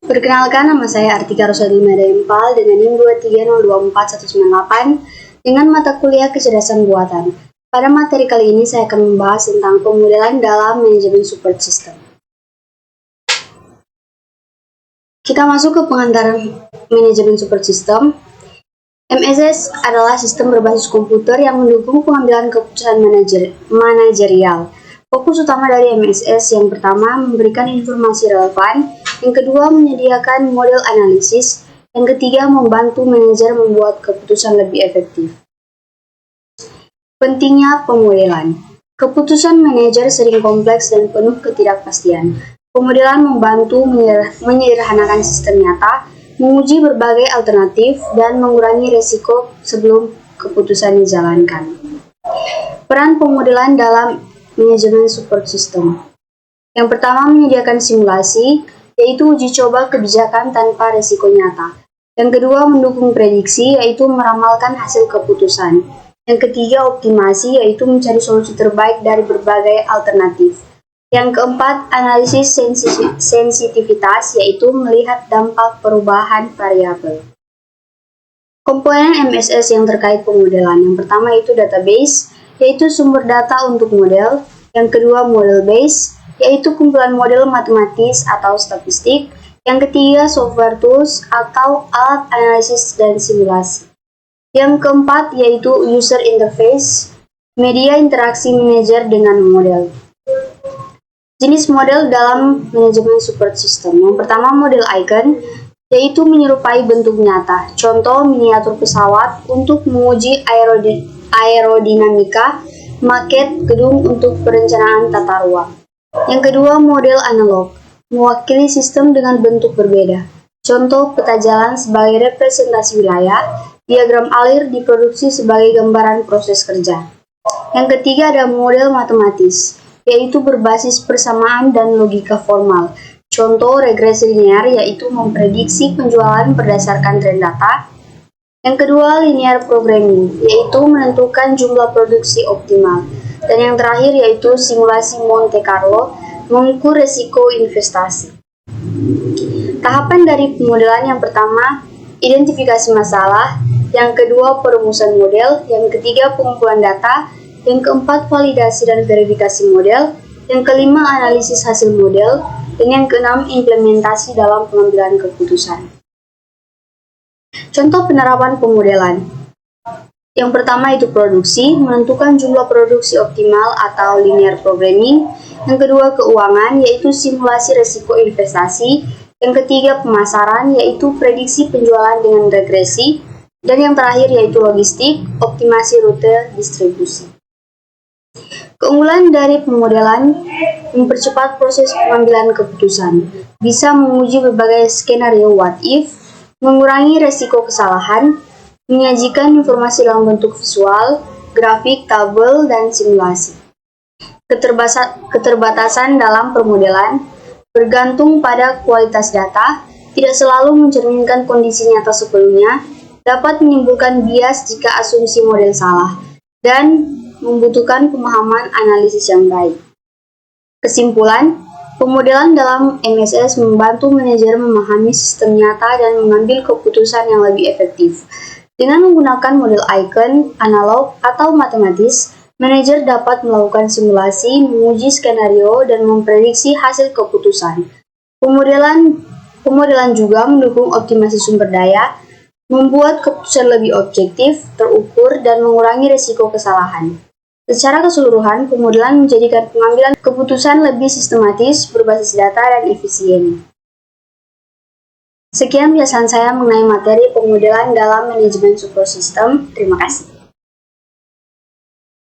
Perkenalkan, nama saya Artika Rosadil Madayempal dengan NIM 230241198 dengan mata kuliah kecerdasan buatan. Pada materi kali ini saya akan membahas tentang pemodelan dalam manajemen support system. Kita masuk ke pengantar manajemen support system. MSS adalah sistem berbasis komputer yang mendukung pengambilan keputusan manajerial. Fokus utama dari MSS yang pertama memberikan informasi relevan, yang kedua menyediakan model analisis, yang ketiga membantu manajer membuat keputusan lebih efektif. Pentingnya pemodelan. Keputusan manajer sering kompleks dan penuh ketidakpastian. Pemodelan membantu menyederhanakan sistem nyata, menguji berbagai alternatif, dan mengurangi resiko sebelum keputusan dijalankan. Peran pemodelan dalam manajemen support system. Yang pertama, menyediakan simulasi, yaitu uji coba kebijakan tanpa resiko nyata. Yang kedua, mendukung prediksi, yaitu meramalkan hasil keputusan. Yang ketiga, optimasi, yaitu mencari solusi terbaik dari berbagai alternatif. Yang keempat, analisis sensitivitas, yaitu melihat dampak perubahan variabel. Komponen MSS yang terkait pemodelan. Yang pertama itu database, yaitu sumber data untuk model. Yang kedua, model base, yaitu kumpulan model matematis atau statistik. Yang ketiga, software tools atau alat analisis dan simulasi. Yang keempat, yaitu user interface, media interaksi manajer dengan model. Jenis model dalam manajemen support system. Yang pertama, model icon, yaitu menyerupai bentuk nyata. Contoh, miniatur pesawat untuk menguji aerodinamika, maket gedung untuk perencanaan tata ruang. Yang kedua, model analog, mewakili sistem dengan bentuk berbeda. Contoh, peta jalan sebagai representasi wilayah, diagram alir diproduksi sebagai gambaran proses kerja. Yang ketiga ada model matematis, yaitu berbasis persamaan dan logika formal. Contoh, regresi linear, yaitu memprediksi penjualan berdasarkan tren data. Yang kedua, linear programming, yaitu menentukan jumlah produksi optimal. Dan yang terakhir yaitu simulasi Monte Carlo, mengukur resiko investasi. Tahapan dari pemodelan yang pertama, identifikasi masalah. Yang kedua, perumusan model. Yang ketiga, pengumpulan data. Yang keempat, validasi dan verifikasi model. Yang kelima, analisis hasil model. Dan yang keenam, implementasi dalam pengambilan keputusan. Contoh penerapan pemodelan. Yang pertama itu produksi, menentukan jumlah produksi optimal atau linear programming. Yang kedua keuangan, yaitu simulasi resiko investasi. Yang ketiga pemasaran, yaitu prediksi penjualan dengan regresi. Dan yang terakhir yaitu logistik, optimasi rute distribusi. Keunggulan dari pemodelan mempercepat proses pengambilan keputusan, bisa menguji berbagai skenario what if, mengurangi resiko kesalahan, menyajikan informasi dalam bentuk visual, grafik, tabel, dan simulasi. Keterbatasan dalam pemodelan bergantung pada kualitas data, tidak selalu mencerminkan kondisi nyata sebelumnya, dapat menimbulkan bias jika asumsi model salah, dan membutuhkan pemahaman analisis yang baik. Kesimpulan, pemodelan dalam MSS membantu manajer memahami sistem nyata dan mengambil keputusan yang lebih efektif. Dengan menggunakan model icon, analog, atau matematis, manajer dapat melakukan simulasi, menguji skenario, dan memprediksi hasil keputusan. Pemodelan juga mendukung optimasi sumber daya, membuat keputusan lebih objektif, terukur, dan mengurangi risiko kesalahan. Secara keseluruhan, pemodelan menjadikan pengambilan keputusan lebih sistematis, berbasis data, dan efisien. Sekian penjelasan saya mengenai materi pemodelan dalam manajemen support system. Terima kasih.